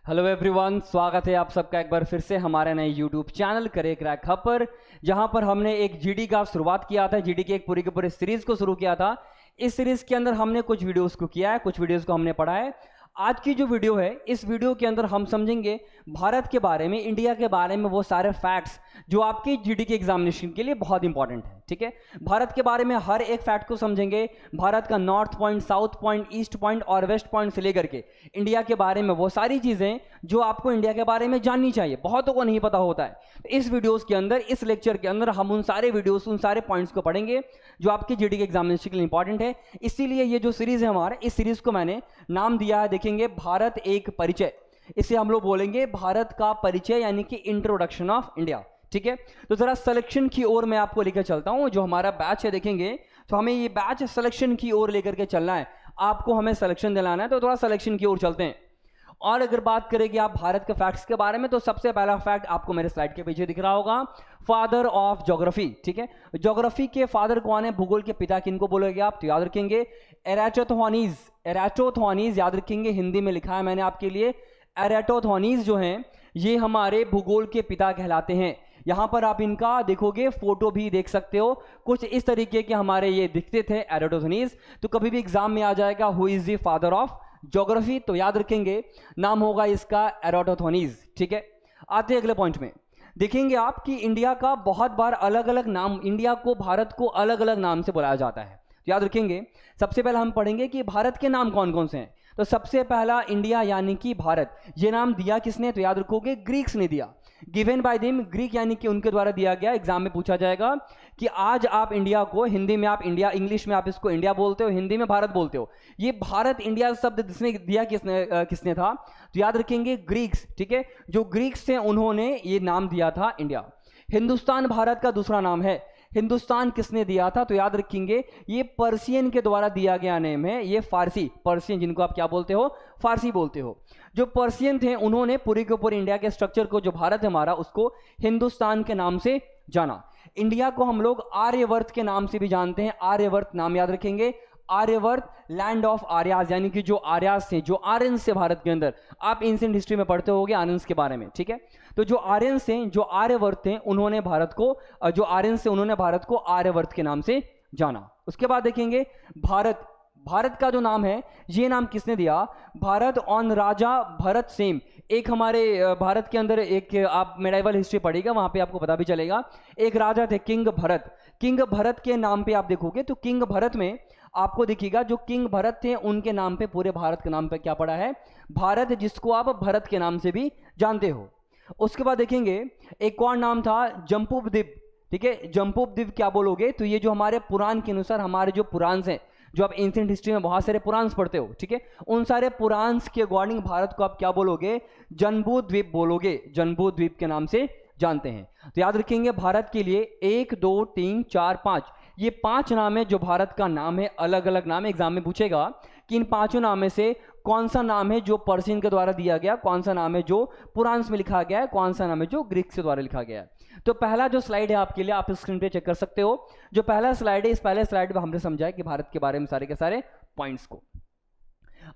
Hello everyone, स्वागत है आप सबका एक बार फिर से हमारे नए यूट्यूब चैनल करे क्रैक हब पर, जहां पर हमने एक जीडी का शुरुआत किया था। जीडी की एक पूरी की पूरी सीरीज को शुरू किया था। इस सीरीज के अंदर हमने कुछ वीडियोस को किया है, कुछ वीडियोस को हमने पढ़ा है। आज की जो वीडियो है, इस वीडियो के अंदर हम समझेंगे भारत के बारे में, इंडिया के बारे में वो सारे फैक्ट्स जो आपकी जीडी के एग्जामिनेशन के लिए बहुत इंपॉर्टेंट है। ठीक है, भारत के बारे में हर एक फैक्ट को समझेंगे। भारत का north point, south point, east point और वेस्ट पॉइंट से लेकर के इंडिया के बारे में वो सारी चीजें जो आपको इंडिया के बारे में जाननी चाहिए, बहुतों को नहीं पता होता है। तो इस वीडियोस के अंदर, इस लेक्चर के अंदर हम उन सारे वीडियोस, उन सारे पॉइंट्स को पढ़ेंगे जो आपकी जीडी के एग्जामिनेशन के लिए इंपॉर्टेंट है। इसीलिए ये जो सीरीज है हमारा, इस सीरीज को मैंने नाम दिया है, देखेंगे भारत एक परिचय। इसे हम लोग बोलेंगे भारत का परिचय, यानी कि इंट्रोडक्शन ऑफ इंडिया। ठीक है, तो जरा सिलेक्शन की ओर मैं आपको लेकर चलता हूं। जो हमारा बैच है देखेंगे, तो हमें ये बैच सिलेक्शन की ओर लेकर के चलना है। आपको हमें सिलेक्शन दिलाना है, तो थोड़ा सिलेक्शन की ओर चलते हैं। और अगर बात करेंगे आप भारत के फैक्ट्स के बारे में, तो सबसे पहला फैक्ट आपको मेरे स्लाइड के पीछे दिख रहा होगा, फादर ऑफ ज्योग्राफी। ठीक है, ज्योग्राफी के फादर कौन है, भूगोल के पिता किनको बोलोगे आप, तो याद रखेंगे एराटोथोनीज। एराटोथोनीज याद रखेंगे, हिंदी में लिखा है मैंने आपके लिए। एराटोथोनीज जो हैं, ये हमारे भूगोल के पिता कहलाते हैं। यहां पर आप इनका देखोगे, फोटो भी देख सकते हो, कुछ इस तरीके के हमारे ये दिखते थे एराटोथोनीज। तो कभी भी एग्जाम में आ जाएगा who is the father of geography, तो याद रखेंगे नाम होगा इसका एराटोथोनीज। ठीक है, आते हैं अगले पॉइंट में। देखेंगे आप कि इंडिया का बहुत बार अलग अलग नाम, इंडिया को, भारत को अलग अलग नाम से बुलाया जाता है। तो याद रखेंगे, सबसे पहले हम पढ़ेंगे कि भारत के नाम कौन कौन से हैं। तो सबसे पहला इंडिया यानी कि भारत, ये नाम दिया किसने, तो याद रखोगे ग्रीक्स ने दिया। गिवन बाय देम, ग्रीक यानी कि उनके द्वारा दिया गया। एग्जाम में पूछा जाएगा कि आज आप इंडिया को, हिंदी में आप इंडिया, इंग्लिश में आप इसको इंडिया बोलते हो, हिंदी में भारत बोलते हो, ये भारत इंडिया शब्द जिसने दिया किसने था, तो याद रखेंगे ग्रीक्स। ठीक है, जो ग्रीक्स थे उन्होंने ये नाम दिया था इंडिया। हिंदुस्तान भारत का दूसरा नाम है। हिंदुस्तान किसने दिया था, तो याद रखेंगे ये पर्शियन के द्वारा दिया गया नेम है। ये फारसी, पर्शियन जिनको आप क्या बोलते हो, फारसी बोलते हो। जो पर्शियन थे उन्होंने पूरी के पूरी इंडिया के स्ट्रक्चर को, जो भारत है हमारा, उसको हिंदुस्तान के नाम से जाना। इंडिया को हम लोग आर्यवर्त के नाम से भी जानते हैं। आर्यवर्त नाम याद रखेंगे, आर्यवर्त, लैंड ऑफ आर्यास, यानी कि जो आर्यास थे, जो आर्यंस थे भारत के अंदर, आप एंशिएंट हिस्ट्री में पढ़ते होंगे आर्यंस के बारे में। ठीक है, तो जो आर्यंस थे, जो आर्यवर्त थे, उन्होंने भारत को, जो आर्यंस थे उन्होंने भारत को आर्यवर्त के नाम से जाना। उसके बाद देखेंगे भारत, भारत का जो नाम है, ये नाम किसने दिया, Bharat on Raja Bharat same. एक हमारे भारत के अंदर एक, आप मेडाइवल हिस्ट्री पढ़िएगा, वहां पे आपको पता भी चलेगा, एक राजा थे किंग भरत। किंग भरत के नाम पे आप देखोगे तो किंग भरत में आपको दिखेगा, जो किंग भरत थे उनके नाम पे, पूरे भारत के नाम पे क्या पड़ा है, भारत, जिसको आप भरत के नाम से भी जानते हो। उसके बाद देखेंगे एक और नाम था जम्बूद्वीप। ठीक है, जम्बूद्वीप क्या बोलोगे, तो ये जो हमारे पुराण के अनुसार, हमारे जो पुराण हैं, जो आप एंशिएंट हिस्ट्री में बहुत सारे पुराण पढ़ते हो, ठीक है, उन सारे पुराण के अकॉर्डिंग भारत को आप क्या बोलोगे, जम्बूद्वीप बोलोगे, जम्बूद्वीप के नाम से जानते हैं। तो याद रखेंगे भारत के लिए 1 2 3 4 5, ये 5 नाम है जो भारत का नाम है। अलग अलग नाम है, एग्जाम में पूछेगा कि इन 5 नाम में से कौन सा नाम है जो पर्शियन के द्वारा दिया गया, कौन सा नाम है जो पुराण में लिखा गया है, कौन सा नाम है जो ग्रीक के द्वारा लिखा गया है। तो पहला जो स्लाइड है आपके लिए, आप स्क्रीन पे चेक कर सकते हो। जो पहला स्लाइड है, इस पहले स्लाइड में हमने समझा है कि भारत के बारे में सारे के सारे पॉइंट्स को।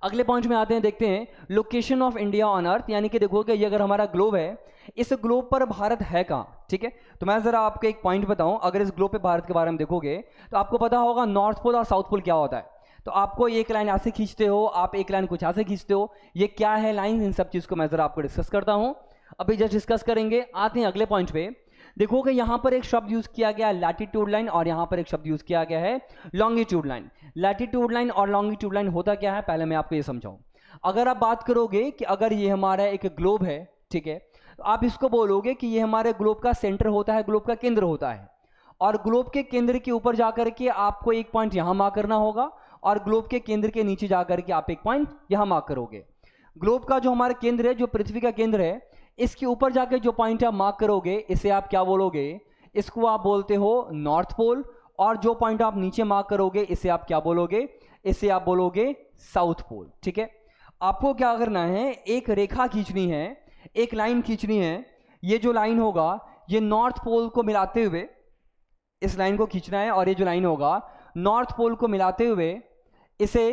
अगले पॉइंट में आते हैं, देखते हैं लोकेशन ऑफ इंडिया ऑन अर्थ, यानी कि देखोगे ये अगर हमारा ग्लोब है, इस ग्लोब पर भारत है कहाँ। ठीक है, तो मैं जरा आपको एक पॉइंट बताऊं, अगर इस ग्लोब पे भारत के बारे में देखोगे तो आपको पता होगा नॉर्थ पोल और साउथ पोल क्या होता है। तो आपको एक लाइन ऐसे खींचते हो, आप एक लाइन कुछ ऐसे खींचते हो, ये क्या है लाइन, इन सब चीज को मैं जरा आपको डिस्कस करता हूं, अभी जस्ट डिस्कस करेंगे। आते हैं अगले पॉइंट पे। देखोगे यहां पर एक शब्द यूज किया गया है लैटिट्यूड लाइन, और यहां पर एक शब्द यूज किया गया है लॉन्गिट्यूड लाइन। लैटिट्यूड लाइन और लॉन्गिट्यूड लाइन होता क्या है, पहले मैं आपको ये समझाऊं। अगर आप बात करोगे कि अगर ये हमारा एक ग्लोब है, ठीक है, तो आप इसको बोलोगे कि ये हमारे ग्लोब का सेंटर होता है, ग्लोब का केंद्र होता है, और ग्लोब के केंद्र के ऊपर जाकर के आपको एक पॉइंट यहां मार्क करना होगा, और ग्लोब के केंद्र के नीचे जाकर के आप एक पॉइंट यहां मार्क करोगे। ग्लोब का जो हमारा केंद्र है, जो पृथ्वी का केंद्र है, इसके ऊपर जाकर जो पॉइंट आप मार्क करोगे, इसे आप क्या बोलोगे, इसको आप बोलते हो नॉर्थ पोल, और जो पॉइंट आप नीचे मार्क करोगे, इसे आप क्या बोलोगे, इसे आप बोलोगे साउथ पोल। ठीक है, आपको क्या करना है, एक रेखा खींचनी है, एक लाइन खींचनी है। ये जो लाइन होगा, ये नॉर्थ पोल को मिलाते हुए, इस लाइन को खींचना है, और ये जो लाइन होगा नॉर्थ पोल को मिलाते हुए, इसे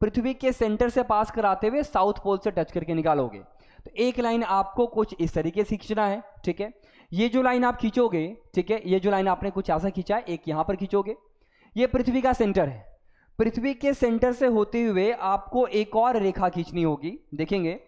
पृथ्वी के सेंटर से पास कराते हुए साउथ पोल से टच करके निकालोगे। तो एक लाइन आपको कुछ इस तरीके से खींचना है, ठीक है। ये जो लाइन आप खींचोगे, ठीक है, ये जो लाइन आपने कुछ ऐसा खींचा है, एक यहां पर खींचोगे, ये पृथ्वी का सेंटर है। पृथ्वी के सेंटर से होते हुए आपको एक और रेखा खींचनी होगी। देखेंगे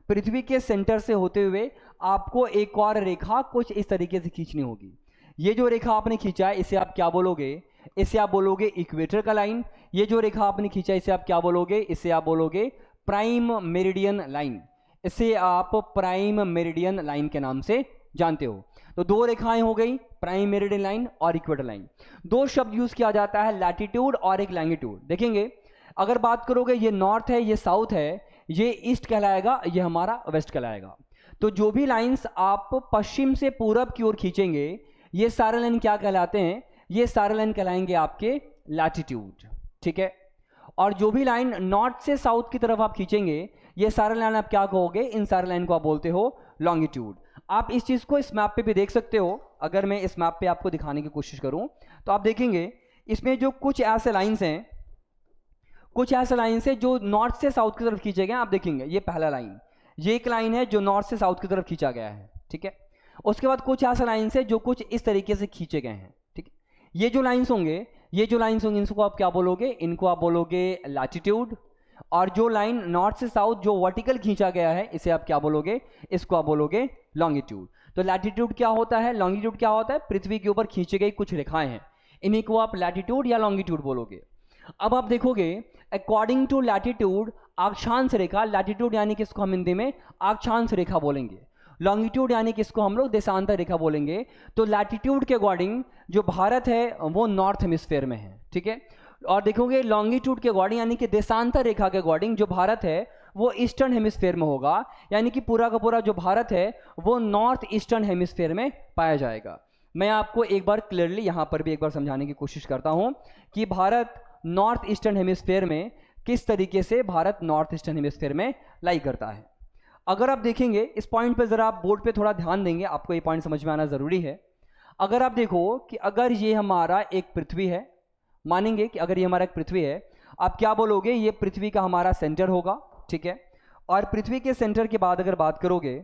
पृथ्वी के सेंटर से होते हुए आपको एक और रेखा कुछ इस तरीके से खींचनी होगी। ये जो रेखा आपने खींचा है इसे आप क्या बोलोगे? इसे आप बोलोगे इक्वेटर का लाइन। ये जो रेखा आपने खींचा इसे आप क्या बोलोगे? इसे आप बोलोगे प्राइम मेरिडियन लाइन। इसे आप प्राइम मेरिडियन लाइन के नाम से जानते हो। तो दो रेखाएं हो गई, प्राइम मेरिडियन लाइन और इक्वेटर लाइन। दो शब्द यूज किया जाता है, लैटिट्यूड और एक लैंगिट्यूड। देखेंगे अगर बात करोगे ये नॉर्थ है, ये साउथ है, ये ईस्ट कहलाएगा, ये हमारा वेस्ट कहलाएगा। तो जो भी लाइंस आप पश्चिम से पूरब की ओर खींचेंगे ये सारे लाइन क्या कहलाते हैं? ये सारे लाइन कहलाएंगे आपके लैटिट्यूड, ठीक है। और जो भी लाइन नॉर्थ से साउथ की तरफ आप खींचेंगे ये सारे लाइन आप क्या कहोगे? इन सारे लाइन को आप बोलते हो लॉन्गिट्यूड। आप इस चीज को इस मैप पे भी देख सकते हो। अगर मैं इस मैप पे आपको दिखाने की कोशिश करूं तो आप देखेंगे इसमें जो कुछ ऐसे लाइंस हैं, कुछ ऐसे लाइंस हैं जो नॉर्थ से साउथ की तरफ खींचे गए। आप देखेंगे ये पहला लाइन, ये एक लाइन है जो नॉर्थ से साउथ की तरफ खींचा गया है, ठीक है। उसके बाद कुछ ऐसे लाइंस है जो कुछ इस तरीके से खींचे गए हैं, ठीक है। ये जो लाइंस होंगे, ये जो लाइंस होंगे इनको आप क्या बोलोगे? इनको आप बोलोगे लैटिट्यूड। और जो लाइन नॉर्थ से साउथ जो वर्टिकल खींचा गया है इसे आप क्या बोलोगे? इसको आप बोलोगे लॉन्गिट्यूड। तो लैटिट्यूड क्या होता है, लॉन्गिट्यूड क्या होता है? पृथ्वी के ऊपर खींची गई कुछ रेखाएं हैं, इन्हीं को आप लैटिट्यूड या लॉन्गिट्यूड बोलोगे। अब आप देखोगे अकॉर्डिंग टू लैटिट्यूड अक्षांश रेखा, लैटिट्यूड यानी कि इसको हम हिंदी में अक्षांश रेखा बोलेंगे, लॉन्गिट्यूड यानी कि इसको हम लोग देशांतर रेखा बोलेंगे। तो लैटिट्यूड के अकॉर्डिंग जो भारत है वो नॉर्थ हेमिस्फीयर में है, ठीक है। और देखोगे लॉन्गिट्यूड के अकॉर्डिंग यानी कि देशांतर रेखा के अकॉर्डिंग जो भारत है वो ईस्टर्न हेमिस्फीयर में होगा, यानी कि पूरा का पूरा जो भारत है वो नॉर्थ ईस्टर्न हेमिस्फीयर में पाया जाएगा। मैं आपको एक बार क्लियरली यहां पर भी एक बार समझाने की कोशिश करता हूं कि भारत नॉर्थ ईस्टर्न हेमिस्फीयर में किस तरीके से भारत नॉर्थ ईस्टर्न हेमिस्फीयर में लाई करता है। अगर आप देखेंगे इस पॉइंट पे जरा आप बोर्ड पे थोड़ा ध्यान देंगे, आपको ये पॉइंट समझ में आना जरूरी है। अगर आप देखो कि अगर ये हमारा एक पृथ्वी है, मानेंगे कि अगर ये हमारा एक पृथ्वी है, आप क्या बोलोगे? ये पृथ्वी का हमारा सेंटर होगा, ठीक है। और पृथ्वी के सेंटर के बाद अगर बात करोगे,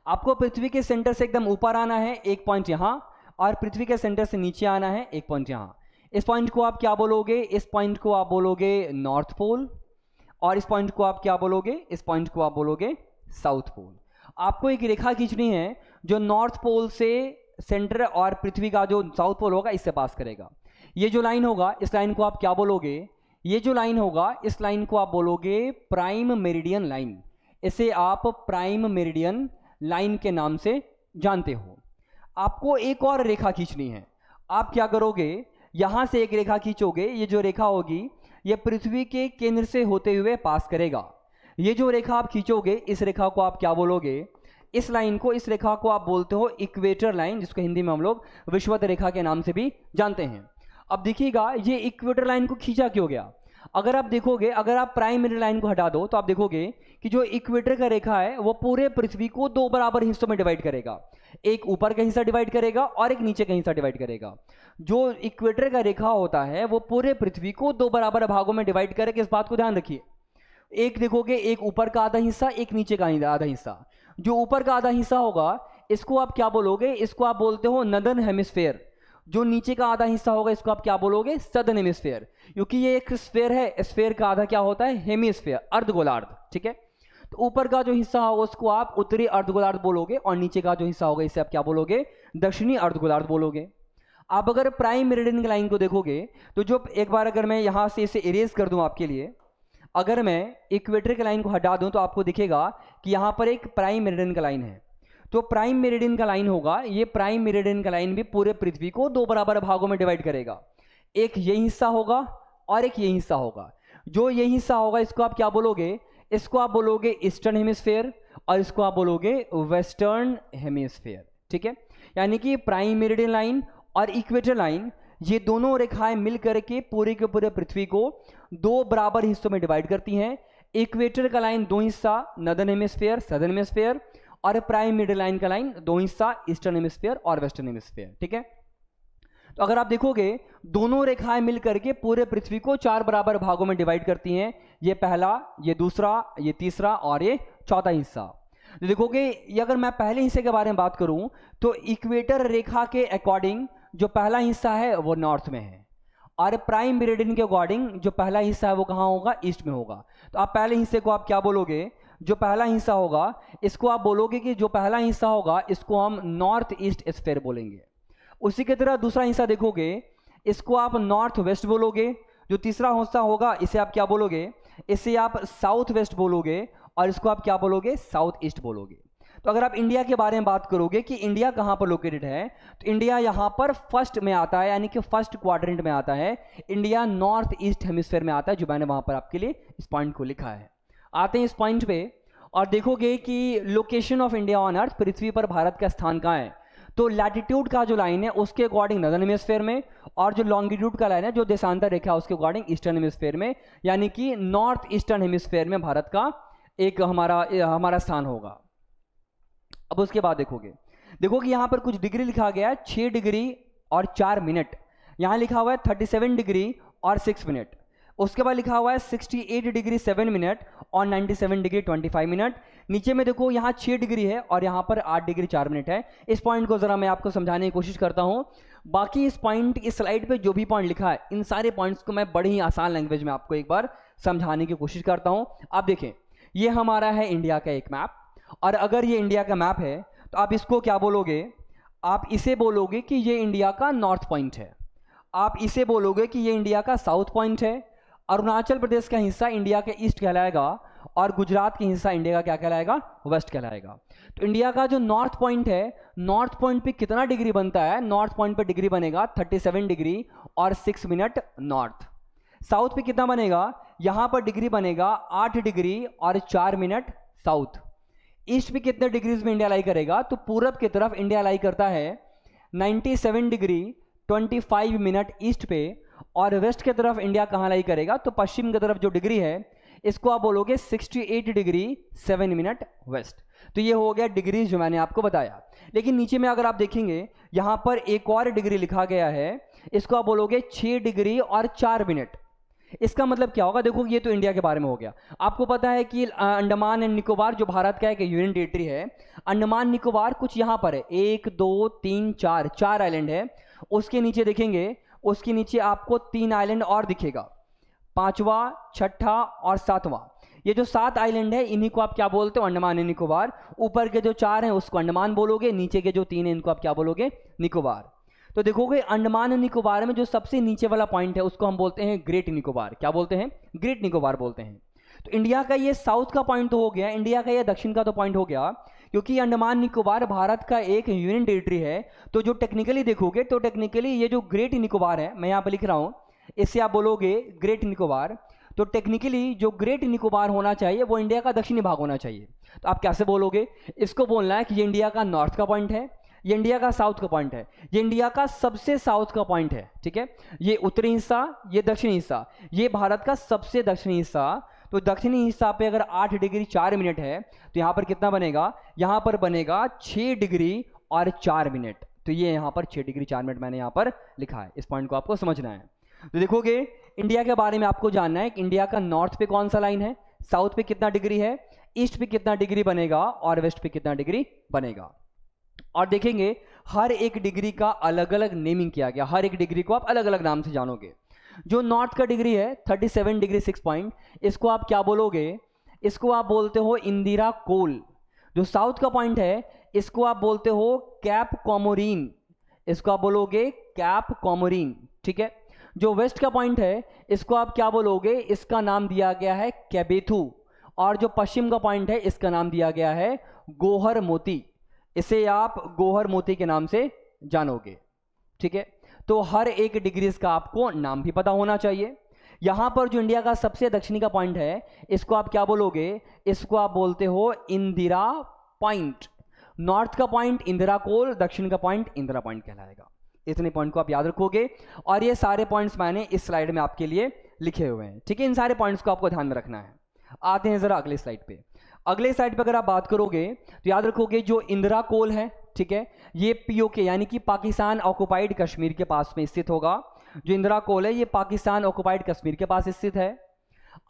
आपको पृथ्वी के सेंटर से एकदम ऊपर आना है, एक पॉइंट यहां, और पृथ्वी के सेंटर से नीचे आना है, एक पॉइंट यहां। इस पॉइंट को आप क्या बोलोगे? इस पॉइंट को आप बोलोगे नॉर्थ पोल, और इस पॉइंट को आप क्या बोलोगे? इस पॉइंट को आप बोलोगे साउथ पोल। आपको एक रेखा खींचनी है जो नॉर्थ पोल से सेंटर और पृथ्वी का जो साउथ पोल होगा इससे पास करेगा। ये जो लाइन होगा इस लाइन को आप क्या बोलोगे? ये जो लाइन होगा इस लाइन को आप बोलोगे प्राइम मेरिडियन लाइन। इसे आप प्राइम मेरिडियन लाइन के नाम से जानते हो। आपको एक और रेखा खींचनी है। आप क्या करोगे? यहां से एक रेखा खींचोगे, ये जो रेखा होगी ये पृथ्वी के केंद्र से होते हुए पास करेगा। ये जो रेखा आप खींचोगे इस रेखा को आप क्या बोलोगे? इस लाइन को, इस रेखा को आप बोलते हो इक्वेटर लाइन, जिसको हिंदी में हम लोग विषुवत रेखा के नाम से भी जानते हैं। अब देखिएगा ये इक्वेटर लाइन को खींचा क्यों गया? अगर आप देखोगे, अगर आप प्राइम मेरिडियन लाइन को हटा दो तो आप देखोगे कि जो इक्वेटर का रेखा है वो पूरे पृथ्वी को दो बराबर हिस्सों में डिवाइड करेगा। एक ऊपर का हिस्सा डिवाइड करेगा और एक नीचे का हिस्सा डिवाइड करेगा। जो इक्वेटर का रेखा होता है वो पूरे पृथ्वी को दो बराबर भागों में डिवाइड करेगा। इस बात को ध्यान रखिए। एक देखोगे, एक ऊपर का आधा हिस्सा, एक नीचे का आधा हिस्सा। जो ऊपर का आधा हिस्सा होगा इसको आप क्या बोलोगे? इसको आप बोलते हो नदर्न हेमिस्फीयर। जो नीचे का आधा हिस्सा होगा इसको आप क्या बोलोगे? Southern hemisphere. क्योंकि ये एक स्फीयर है, स्फीयर का आधा क्या होता है? हेमिस्फीयर, अर्धगोलार्ध, ठीक है। तो ऊपर का जो हिस्सा होगा उसको आप उत्तरी अर्धगोलार्ध बोलोगे, और नीचे का जो हिस्सा होगा इसे आप क्या बोलोगे? दक्षिणी अर्धगोलार्ध बोलोगे। आप अगर प्राइम मेरिडियन लाइन को देखोगे तो जो एक बार अगर मैं यहां से इसे इरेज कर दूं आपके लिए, अगर मैं इक्वेटर की लाइन को हटा दूं तो आपको दिखेगा कि यहां पर एक प्राइम मेरिडियन का लाइन है। तो प्राइम मेरिडियन का लाइन होगा, ये प्राइम मेरिडियन का लाइन भी पूरे पृथ्वी को दो बराबर भागों में डिवाइड करेगा। एक ये हिस्सा होगा और एक ये हिस्सा होगा। जो ये हिस्सा होगा इसको आप क्या बोलोगे? इसको आप बोलोगे ईस्टर्न हेमिस्फीयर, और इसको आप बोलोगे वेस्टर्न हेमिस्फीयर, ठीक है। यानी कि प्राइम मेरिडियन लाइन और इक्वेटर लाइन, ये दोनों रेखाएं मिलकर के पूरे के पूरे पृथ्वी को दो बराबर हिस्सों में डिवाइड करती हैं। इक्वेटर का लाइन दो हिस्सा, नदर्न हेमिस्फीयर, सदर्न हेमिस्फीयर, और प्राइम मेरिडियन लाइन का लाइन दो हिस्सा, ईस्टर्न हेमिस्फीयर और वेस्टर्न हेमिस्फीयर, ठीक है। तो अगर आप देखोगे दोनों रेखाएं मिलकर के पूरे पृथ्वी को चार बराबर भागों में डिवाइड करती हैं। ये पहला, ये दूसरा, ये तीसरा और ये चौथा हिस्सा। तो देखोगे ये अगर मैं पहले हिस्से के बारे में बात करूं तो इक्वेटर रेखा के अकॉर्डिंग जो पहला हिस्सा है वो नॉर्थ में है, और प्राइम मेरिडियन के अकॉर्डिंग जो पहला हिस्सा है वो कहाँ होगा, ईस्ट में होगा। तो आप पहले हिस्से को आप क्या बोलोगे, जो पहला हिस्सा होगा इसको आप बोलोगे कि जो पहला हिस्सा होगा इसको हम नॉर्थ ईस्ट स्फीयर बोलेंगे। उसी की तरह दूसरा हिस्सा देखोगे इसको आप नॉर्थ वेस्ट बोलोगे। जो तीसरा हिस्सा होगा इसे आप क्या बोलोगे, इसे आप साउथ वेस्ट बोलोगे, और इसको आप क्या बोलोगे, साउथ ईस्ट बोलोगे। तो अगर आप इंडिया के बारे में बात करोगे कि इंडिया कहाँ पर लोकेटेड है, तो इंडिया यहाँ पर फर्स्ट में आता है, यानी कि फर्स्ट क्वाड्रेंट में आता है। इंडिया नॉर्थ ईस्ट हेमिस्फीयर में आता है, जो मैंने वहाँ पर आपके लिए इस पॉइंट को लिखा है। आते हैं इस पॉइंट पे और देखोगे कि location of India on earth, पृथ्वी पर भारत का स्थान कहाँ है। तो लैटिट्यूड का जो लाइन है उसके अकॉर्डिंग नदर्न हेमिस्फीयर में, और जो लॉन्गिट्यूड का लाइन है जो देशांतर रेखा है उसके अकॉर्डिंग ईस्टर्न हेमिस्फीयर में, यानी कि नॉर्थ ईस्टर्न हेमिस्फीयर में भारत का एक हमारा स्थान होगा। अब उसके बाद देखो कि यहाँ पर कुछ डिग्री लिखा गया है, 6 डिग्री और 4 मिनट। यहाँ लिखा हुआ है 37 डिग्री और 6 मिनट। उसके बाद लिखा हुआ है 68 डिग्री 7 मिनट और 97 डिग्री 25 मिनट। नीचे में देखो यहाँ 6 डिग्री है और यहाँ पर 8 डिग्री 4 मिनट है। इस पॉइंट को ज़रा मैं आपको समझाने की कोशिश करता हूँ। बाकी इस पॉइंट, इस स्लाइड पे जो भी पॉइंट लिखा है इन सारे पॉइंट्स को मैं बड़ी ही आसान लैंग्वेज में आपको एक बार समझाने की कोशिश करता हूँ। आप देखें, ये हमारा है इंडिया का एक मैप, और अगर ये इंडिया का मैप है तो आप इसको क्या बोलोगे, आप इसे बोलोगे कि ये इंडिया का नॉर्थ पॉइंट है, आप इसे बोलोगे कि ये इंडिया का साउथ पॉइंट है, अरुणाचल प्रदेश का हिस्सा इंडिया के ईस्ट कहलाएगा, और गुजरात का हिस्सा इंडिया का क्या कहलाएगा, वेस्ट कहलाएगा। तो इंडिया का जो नॉर्थ पॉइंट है, नॉर्थ पॉइंट पे कितना डिग्री बनता है, नॉर्थ पॉइंट पे डिग्री बनेगा 37 डिग्री और 6 मिनट नॉर्थ। साउथ पे कितना बनेगा, यहां पर डिग्री बनेगा 8 डिग्री और 4 मिनट साउथ। ईस्ट पे कितने डिग्रीज में इंडिया लाई करेगा, तो पूरब की तरफ इंडिया लाई करता है 97 डिग्री 25 मिनट ईस्ट पे, और वेस्ट की तरफ इंडिया कहाँ लाई करेगा, तो पश्चिम की तरफ जो डिग्री है इसको आप बोलोगे 68 डिग्री 7 मिनट वेस्ट। तो ये हो गया डिग्री जो मैंने आपको बताया। लेकिन नीचे में अगर आप देखेंगे यहाँ पर एक और डिग्री लिखा गया है, इसको आप बोलोगे 6 डिग्री और 4 मिनट। इसका मतलब क्या होगा, देखो ये तो इंडिया के बारे में हो गया। आपको पता है कि अंडमान एंड निकोबार जो भारत का एक यूनियन टेरिटरी है, अंडमान निकोबार कुछ यहाँ पर है, 1 2 3 4 आइलैंड है। उसके नीचे देखेंगे, उसके नीचे आपको 3 आइलैंड और दिखेगा, 5वां 6ठा और 7वां। ये जो 7 आइलैंड है इन्हीं को आप क्या बोलते हो, अंडमान एंड निकोबार। ऊपर के जो 4 हैं उसको अंडमान बोलोगे, नीचे के जो 3 हैं इनको आप क्या बोलोगे, निकोबार। तो देखोगे अंडमान एंड निकोबार में जो सबसे नीचे वाला पॉइंट है उसको हम बोलते हैं ग्रेट निकोबार। क्या बोलते हैं, ग्रेट निकोबार बोलते हैं। तो इंडिया का ये साउथ का पॉइंट तो हो गया, इंडिया का ये दक्षिण का तो पॉइंट हो गया, क्योंकि अंडमान निकोबार भारत का एक यूनियन टेरिटरी है। तो जो टेक्निकली देखोगे तो टेक्निकली ये जो ग्रेट निकोबार है, मैं यहाँ पर लिख रहा हूँ, इससे आप बोलोगे ग्रेट निकोबार। तो टेक्निकली जो ग्रेट निकोबार होना चाहिए वो इंडिया का दक्षिणी भाग होना चाहिए। तो आप कैसे बोलोगे, इसको बोलना है कि ये इंडिया का नॉर्थ का पॉइंट है, ये इंडिया का साउथ का पॉइंट है, ये इंडिया का सबसे साउथ का पॉइंट है, ठीक है। ये उत्तरी हिस्सा, ये दक्षिणी हिस्सा, ये भारत का सबसे दक्षिणी हिस्सा। तो दक्षिणी हिस्सा पे अगर 8 डिग्री 4 मिनट है तो यहाँ पर कितना बनेगा, यहाँ पर बनेगा 6 डिग्री और 4 मिनट। तो ये यहाँ पर 6 डिग्री 4 मिनट मैंने यहाँ पर लिखा है, इस पॉइंट को आपको समझना है। तो देखोगे इंडिया के बारे में आपको जानना है कि इंडिया का नॉर्थ पे कौन सा लाइन है, साउथ पे कितना डिग्री है, ईस्ट पे कितना डिग्री बनेगा और वेस्ट पे कितना डिग्री बनेगा। और देखेंगे हर एक डिग्री का अलग अलग नेमिंग किया गया, हर एक डिग्री को आप अलग अलग नाम से जानोगे। जो नॉर्थ का डिग्री है 37 डिग्री 6 पॉइंट, इसको आप क्या बोलोगे, इसको आप बोलते हो इंदिरा कोल। जो साउथ का पॉइंट है इसको आप बोलते हो कैप कॉमोरीन, इसको आप बोलोगे कैप कॉमोरीन, ठीक है। जो वेस्ट का पॉइंट है इसको आप क्या बोलोगे, इसका नाम दिया गया है कैबेथू। और जो पश्चिम का पॉइंट है इसका नाम दिया गया है गोहर मोती, इसे आप गोहर मोती के नाम से जानोगे, ठीक है। तो हर एक डिग्रीज का आपको नाम भी पता होना चाहिए। यहां पर जो इंडिया का सबसे दक्षिणी का पॉइंट है इसको आप क्या बोलोगे, इसको आप बोलते हो इंदिरा पॉइंट। नॉर्थ का पॉइंट इंदिरा कोल, दक्षिण का पॉइंट इंदिरा पॉइंट कहलाएगा। इतने पॉइंट को आप याद रखोगे, और ये सारे पॉइंट्स मैंने इस स्लाइड में आपके लिए लिखे हुए हैं, ठीक है। इन सारे पॉइंट्स को आपको ध्यान में रखना है। आते हैं जरा अगले स्लाइड पे। अगले साइड पे अगर आप बात करोगे तो याद रखोगे जो इंदिरा कोल है, ठीक है, ये पीओके यानी कि पाकिस्तान ऑक्युपाइड कश्मीर के पास में स्थित होगा। जो इंदिरा कोल है ये पाकिस्तान ऑक्युपाइड कश्मीर के पास स्थित है।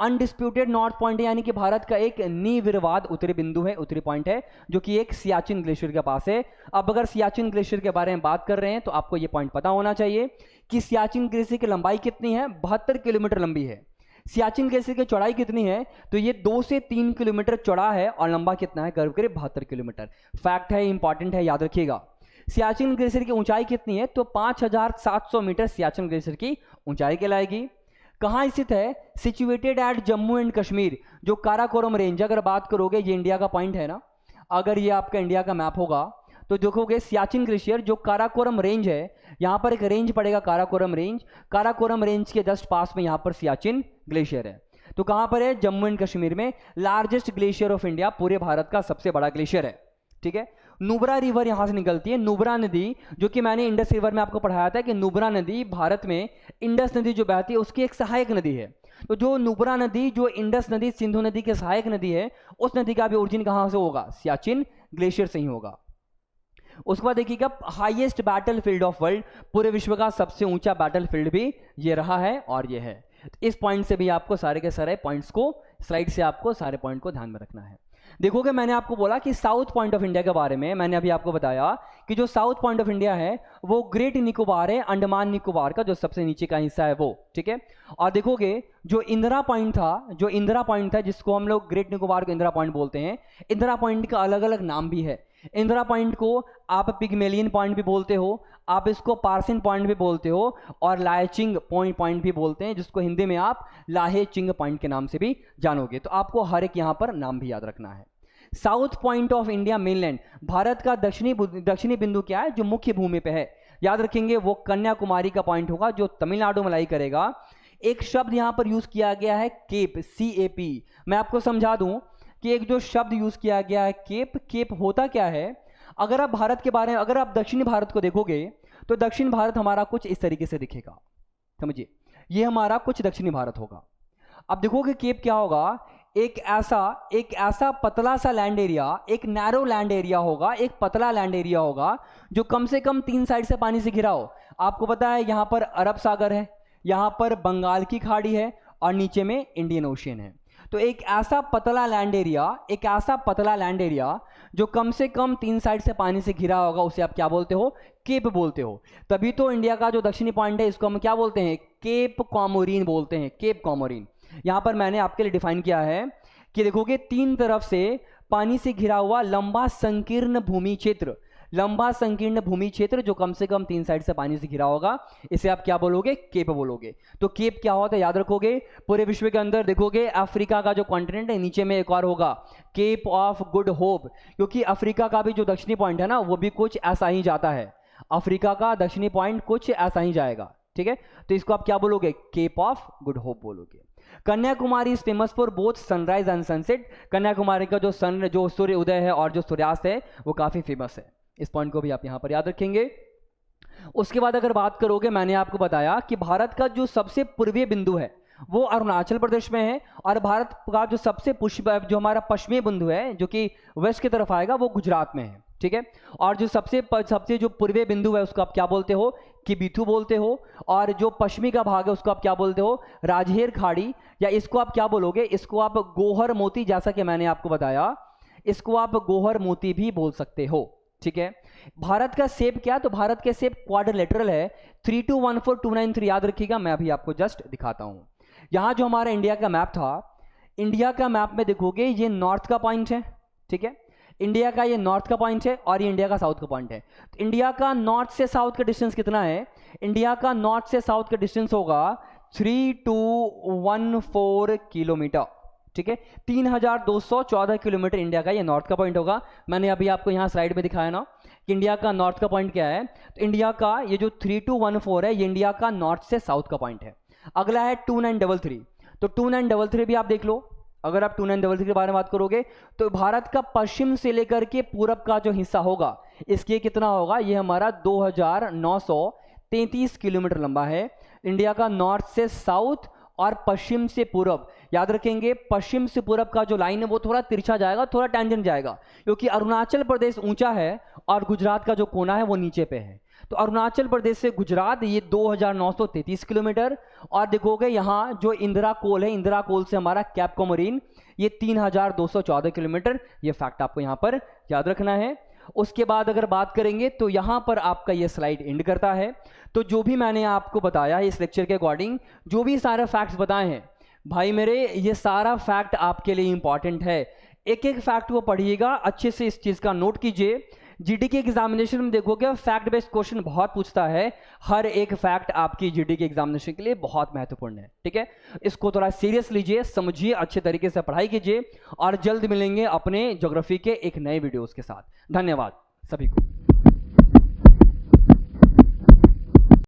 अनडिस्प्यूटेड नॉर्थ पॉइंट है, यानी कि भारत का एक निर्विवाद उत्तरी बिंदु है, उत्तरी पॉइंट है, जो कि एक सियाचिन ग्लेशियर के पास है। अब अगर सियाचिन ग्लेशियर के बारे में बात कर रहे हैं तो आपको ये पॉइंट पता होना चाहिए कि सियाचिन ग्लेशियर की लंबाई कितनी है, 72 किलोमीटर लंबी है। सियाचिन ग्लेशियर की चौड़ाई कितनी है, तो ये 2 से 3 किलोमीटर चौड़ा है और लंबा कितना है, करीब करीब 72 किलोमीटर। फैक्ट है, इंपॉर्टेंट है, याद रखिएगा। सियाचिन ग्लेशियर की ऊंचाई कितनी है, तो 5700 मीटर सियाचिन ग्लेशियर की ऊंचाई कहलाएगी। कहाँ स्थित है, situated at Jammu and Kashmir, जो काराकोरम रेंज, अगर बात करोगे ये इंडिया का पॉइंट है ना, अगर ये आपका इंडिया का मैप होगा तो देखोगे सियाचिन ग्लेशियर जो काराकोरम रेंज है, यहाँ पर एक रेंज पड़ेगा काराकोरम रेंज, काराकोरम रेंज के जस्ट पास में यहाँ पर सियाचिन ग्लेशियर है। तो कहाँ पर है, जम्मू एंड कश्मीर में, लार्जेस्ट ग्लेशियर ऑफ इंडिया, पूरे भारत का सबसे बड़ा ग्लेशियर है। ठीक है, नुब्रा रिवर यहां से निकलती है, नुब्रा नदी, जो कि मैंने इंडस रिवर में आपको पढ़ाया था कि नुब्रा नदी भारत में इंडस नदी जो बहती है उसकी एक सहायक नदी है। तो जो नुब्रा नदी, जो इंडस नदी, सिंधु नदी की सहायक नदी है, उस नदी का भी ओरिजिन कहां से होगा, सियाचिन ग्लेशियर से ही होगा। उसके बाद देखिएगा, हाईएस्ट बैटलफील्ड ऑफ वर्ल्ड, पूरे विश्व का सबसे ऊंचा बैटलफील्ड भी ये रहा है और ये है। इस पॉइंट से भी आपको सारे के सारे पॉइंट्स को, स्लाइड से आपको सारे पॉइंट को ध्यान में रखना है। देखोगे मैंने आपको बोला कि साउथ पॉइंट ऑफ इंडिया के बारे में, मैंने अभी आपको बताया कि जो साउथ पॉइंट ऑफ इंडिया है वो ग्रेट निकोबार है, अंडमान निकोबार का जो सबसे नीचे का हिस्सा है वो। ठीक है, और देखोगे जो इंदिरा पॉइंट था, जो इंदिरा पॉइंट था जिसको हम लोग ग्रेट निकोबार को इंदिरा पॉइंट बोलते हैं, इंदिरा पॉइंट का अलग अलग नाम भी है। इंदिरा पॉइंट को आप पिग्मेलियन पॉइंट भी बोलते हो, आप इसको पार्सिन पॉइंट भी बोलते हो, और लाहेचिंग पॉइंट भी बोलते हैं, जिसको हिंदी में आप लाहेचिंग पॉइंट के नाम से भी जानोगे। तो आपको हर एक यहाँ पर नाम भी याद रखना है। South point of India mainland, Bharat का दक्षिणी बिंदु क्या है, जो मुख्य भूमि पे है, याद रखेंगे वो कन्याकुमारी का पॉइंट होगा, जो तमिलनाडु में लाई करेगा। एक शब्द यहाँ पर यूज किया गया है केप, CAP। मैं आपको समझा दूं कि एक जो शब्द यूज किया गया है केप, केप होता क्या है। अगर आप भारत के बारे में, अगर आप दक्षिणी भारत को देखोगे तो दक्षिण भारत हमारा कुछ इस तरीके से दिखेगा, समझिए, ये हमारा कुछ दक्षिणी भारत होगा। अब देखोगे केप क्या होगा, एक ऐसा पतला सा लैंड एरिया, एक नैरो लैंड एरिया होगा, एक पतला लैंड एरिया होगा जो कम से कम 3 साइड से पानी से घिरा हो। आपको पता है यहाँ पर अरब सागर है, यहाँ पर बंगाल की खाड़ी है और नीचे में इंडियन ओशियन है। तो एक ऐसा पतला लैंड एरिया जो कम से कम 3 साइड से पानी से घिरा होगा, उसे आप क्या बोलते हो, केप बोलते हो। तभी तो इंडिया का जो दक्षिणी पॉइंट है इसको हम क्या बोलते हैं, केप कॉमोरिन बोलते हैं, केप कॉमोरिन। यहां पर मैंने आपके लिए डिफाइन किया है कि देखोगे 3 तरफ से पानी से घिरा हुआ लंबा संकीर्ण भूमि क्षेत्र जो कम से कम 3 साइड से पानी से घिरा होगा, इसे आप क्या बोलोगे, केप बोलोगे। तो केप क्या होता है याद रखोगे। पूरे विश्व के अंदर देखोगे अफ्रीका का जो कॉन्टिनेंट है, नीचे में एक और होगा केप ऑफ गुड होप, क्योंकि अफ्रीका का भी जो दक्षिणी पॉइंट है ना वो भी कुछ ऐसा ही जाता है, अफ्रीका का दक्षिणी पॉइंट कुछ ऐसा ही जाएगा। ठीक है, तो इसको आप क्या बोलोगे, केप ऑफ गुड होप बोलोगे। Kanyakumari is famous for both sunrise and sunset, Kanyakumari का जो सूर्य उदय है और जो सूर्यास्त है वो काफी फेमस है। इस पॉइंट को भी आप यहां पर याद रखेंगे। उसके बाद अगर बात करोगे, मैंने आपको बताया कि भारत का जो सबसे पूर्वीय बिंदु है वो अरुणाचल प्रदेश में है, और भारत का जो सबसे जो हमारा पश्चिमी बिंदु है जो कि वेस्ट की तरफ आएगा वो गुजरात में है। ठीक है, और जो सबसे जो पूर्वीय बिंदु है उसको आप क्या बोलते हो, किबिथु बोलते हो, और जो पश्चिमी का भाग है उसको आप क्या बोलते हो, राजहेर खाड़ी, या इसको आप क्या बोलोगे, इसको आप गोहर मोती, जैसा कि मैंने आपको बताया इसको आप गोहर मोती भी बोल सकते हो। ठीक है, भारत का शेप क्या, तो भारत का शेप क्वाड्रिलेटरल है, 3214293 याद रखिएगा। मैं अभी आपको जस्ट दिखाता हूं। यहां जो हमारा इंडिया का मैप था, इंडिया का मैप में देखोगे ये नॉर्थ का पॉइंट है। ठीक है, इंडिया का ये नॉर्थ का पॉइंट है और ये इंडिया का साउथ का पॉइंट है। तो इंडिया का नॉर्थ से साउथ का डिस्टेंस कितना है, इंडिया का नॉर्थ से साउथ का डिस्टेंस होगा 3214 किलोमीटर। ठीक है, 3214 किलोमीटर इंडिया का ये नॉर्थ का पॉइंट होगा। मैंने अभी आपको यहाँ स्लाइड में दिखाया ना कि इंडिया का नॉर्थ का पॉइंट क्या है, तो इंडिया का ये जो 3214 है ये इंडिया का नॉर्थ से साउथ का पॉइंट है। अगला है 2933, तो 2933 भी आप देख लो। अगर आप 2933 के बारे में बात करोगे तो भारत का पश्चिम से लेकर के पूरब का जो हिस्सा होगा इसके कितना होगा, ये हमारा 2933 किलोमीटर लंबा है। इंडिया का नॉर्थ से साउथ और पश्चिम से पूरब, याद रखेंगे पश्चिम से पूरब का जो लाइन है वो थोड़ा तिरछा जाएगा, थोड़ा टेंजेंट जाएगा, क्योंकि अरुणाचल प्रदेश ऊंचा है और गुजरात का जो कोना है वो नीचे पे है। तो अरुणाचल प्रदेश से गुजरात ये 2933 किलोमीटर, और देखोगे यहाँ जो इंदिरा कोल है, इंदिरा कोल से हमारा कैप कोमोरिन ये 3214 किलोमीटर। ये फैक्ट आपको यहाँ पर याद रखना है। उसके बाद अगर बात करेंगे तो यहाँ पर आपका ये स्लाइड एंड करता है। तो जो भी मैंने आपको बताया इस लेक्चर के अकॉर्डिंग, जो भी सारे फैक्ट्स बताए हैं भाई मेरे, ये सारा फैक्ट आपके लिए इंपॉर्टेंट है। एक एक फैक्ट को पढ़िएगा, अच्छे से इस चीज का नोट कीजिए। जीडी के एग्जामिनेशन में देखोगे फैक्ट बेस्ड क्वेश्चन बहुत पूछता है, हर एक फैक्ट आपकी जीडी के एग्जामिनेशन के लिए बहुत महत्वपूर्ण है। ठीक है, इसको थोड़ा सीरियस लीजिए, समझिए, अच्छे तरीके से पढ़ाई कीजिए, और जल्द मिलेंगे अपने ज्योग्राफी के एक नए वीडियोस के साथ। धन्यवाद सभी को।